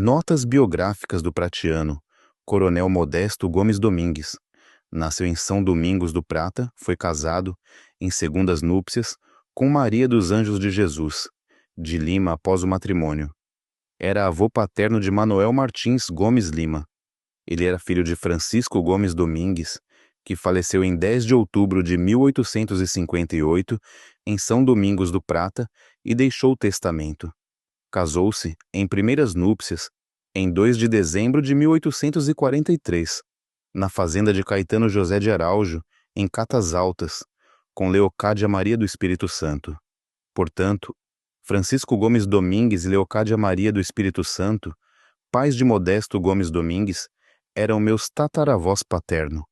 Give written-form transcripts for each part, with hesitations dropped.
Notas biográficas do Pratiano, Coronel Modesto Gomes Domingues. Nasceu em São Domingos do Prata, foi casado, em segundas núpcias, com Maria dos Anjos de Jesus, de Lima após o matrimônio. Era avô paterno de Manuel Martins Gomes Lima. Ele era filho de Francisco Gomes Domingues, que faleceu em 10 de outubro de 1858, em São Domingos do Prata, e deixou o testamento. Casou-se, em primeiras núpcias, em 2 de dezembro de 1843, na fazenda de Caetano José de Araújo, em Catas Altas, com Leocádia Maria do Espírito Santo. Portanto, Francisco Gomes Domingues e Leocádia Maria do Espírito Santo, pais de Modesto Gomes Domingues, eram meus tataravós paterno.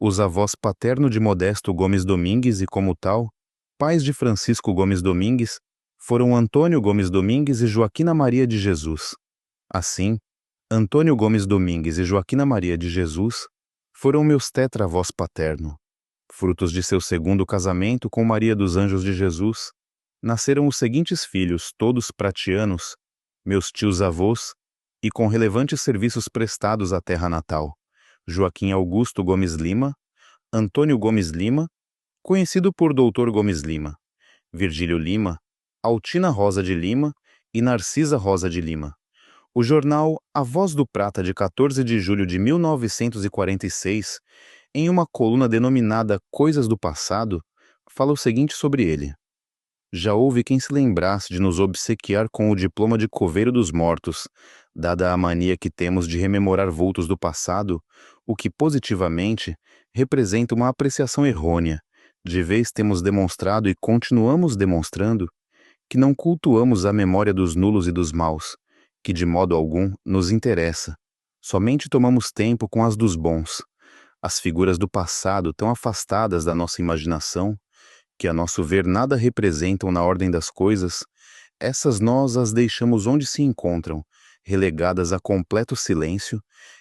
Os avós paterno de Modesto Gomes Domingues e, como tal, pais de Francisco Gomes Domingues, foram Antônio Gomes Domingues e Joaquina Maria de Jesus. Assim, Antônio Gomes Domingues e Joaquina Maria de Jesus foram meus tetravós paterno. Frutos de seu segundo casamento com Maria dos Anjos de Jesus, nasceram os seguintes filhos, todos pratianos, meus tios-avós, e com relevantes serviços prestados à terra natal: Joaquim Augusto Gomes Lima, Antônio Gomes Lima, conhecido por Doutor Gomes Lima, Virgílio Lima, Altina Rosa de Lima e Narcisa Rosa de Lima. O jornal A Voz do Prata, de 14 de julho de 1946, em uma coluna denominada Coisas do Passado, fala o seguinte sobre ele: já houve quem se lembrasse de nos obsequiar com o diploma de coveiro dos mortos, dada a mania que temos de rememorar vultos do passado, o que positivamente representa uma apreciação errônea. De vez temos demonstrado e continuamos demonstrando que não cultuamos a memória dos nulos e dos maus, que de modo algum nos interessa. Somente tomamos tempo com as dos bons. As figuras do passado, tão afastadas da nossa imaginação, que a nosso ver nada representam na ordem das coisas, essas nós as deixamos onde se encontram, relegadas a completo silêncio,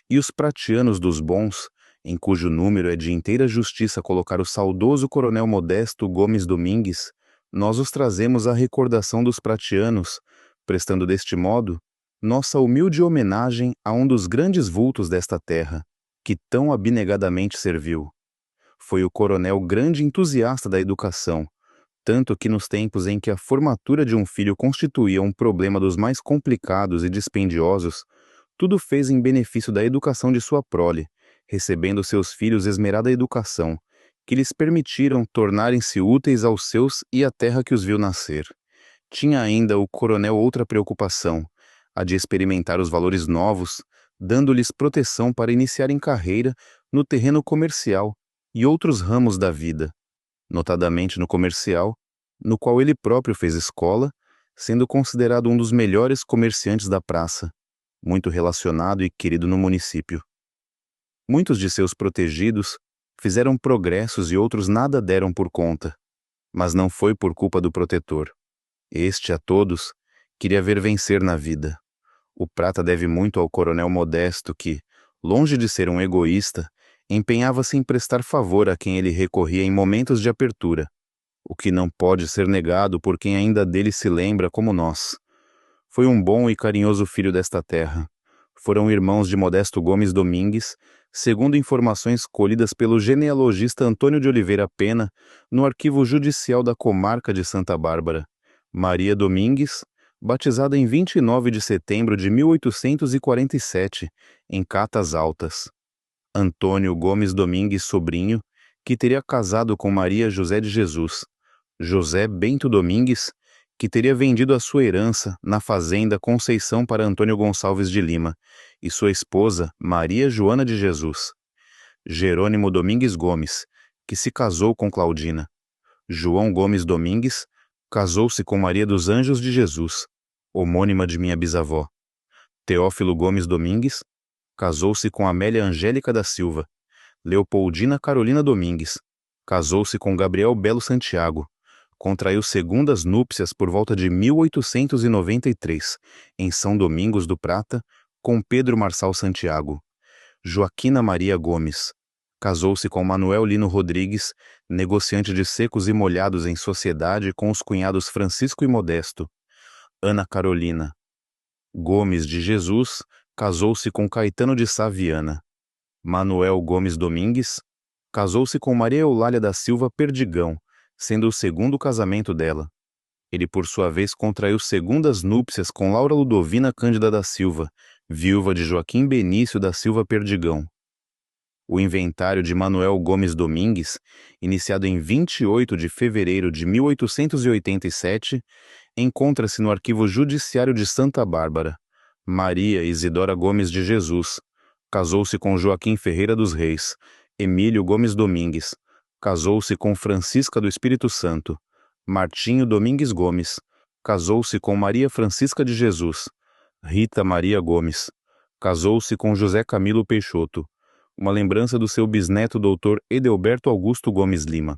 e os pratianos dos bons, em cujo número é de inteira justiça colocar o saudoso Coronel Modesto Gomes Domingues, nós os trazemos à recordação dos pratianos, prestando deste modo nossa humilde homenagem a um dos grandes vultos desta terra, que tão abnegadamente serviu. Foi o coronel grande entusiasta da educação, tanto que nos tempos em que a formatura de um filho constituía um problema dos mais complicados e dispendiosos, tudo fez em benefício da educação de sua prole, recebendo seus filhos esmerada educação, que lhes permitiram tornarem-se úteis aos seus e à terra que os viu nascer. Tinha ainda o coronel outra preocupação, a de experimentar os valores novos, dando-lhes proteção para iniciarem carreira no terreno comercial e outros ramos da vida, notadamente no comercial, no qual ele próprio fez escola, sendo considerado um dos melhores comerciantes da praça, muito relacionado e querido no município. Muitos de seus protegidos fizeram progressos e outros nada deram por conta, mas não foi por culpa do protetor. Este, a todos, queria ver vencer na vida. O Prata deve muito ao coronel Modesto que, longe de ser um egoísta, empenhava-se em prestar favor a quem ele recorria em momentos de apertura, o que não pode ser negado por quem ainda dele se lembra como nós. Foi um bom e carinhoso filho desta terra. Foram irmãos de Modesto Gomes Domingues, segundo informações colhidas pelo genealogista Antônio de Oliveira Pena no arquivo judicial da comarca de Santa Bárbara. Maria Domingues, batizada em 29 de setembro de 1847, em Catas Altas. Antônio Gomes Domingues Sobrinho, que teria casado com Maria José de Jesus. José Bento Domingues, que teria vendido a sua herança na fazenda Conceição para Antônio Gonçalves de Lima, e sua esposa Maria Joana de Jesus. Jerônimo Domingues Gomes, que se casou com Claudina. João Gomes Domingues casou-se com Maria dos Anjos de Jesus, homônima de minha bisavó. Teófilo Gomes Domingues casou-se com Amélia Angélica da Silva. Leopoldina Carolina Domingues casou-se com Gabriel Belo Santiago. Contraiu segundas núpcias por volta de 1893, em São Domingos do Prata, com Pedro Marçal Santiago. Joaquina Maria Gomes casou-se com Manuel Lino Rodrigues, negociante de secos e molhados em sociedade com os cunhados Francisco e Modesto. Ana Carolina Gomes de Jesus casou-se com Caetano de Saviana. Manuel Gomes Domingues casou-se com Maria Eulália da Silva Perdigão, sendo o segundo casamento dela. Ele, por sua vez, contraiu segundas núpcias com Laura Ludovina Cândida da Silva, viúva de Joaquim Benício da Silva Perdigão. O inventário de Manuel Gomes Domingues, iniciado em 28 de fevereiro de 1887, encontra-se no Arquivo Judiciário de Santa Bárbara. Maria Isidora Gomes de Jesus casou-se com Joaquim Ferreira dos Reis. Emílio Gomes Domingues casou-se com Francisca do Espírito Santo. Martinho Domingues Gomes casou-se com Maria Francisca de Jesus. Rita Maria Gomes casou-se com José Camilo Peixoto, uma lembrança do seu bisneto Dr. Edelberto Augusto Gomes Lima.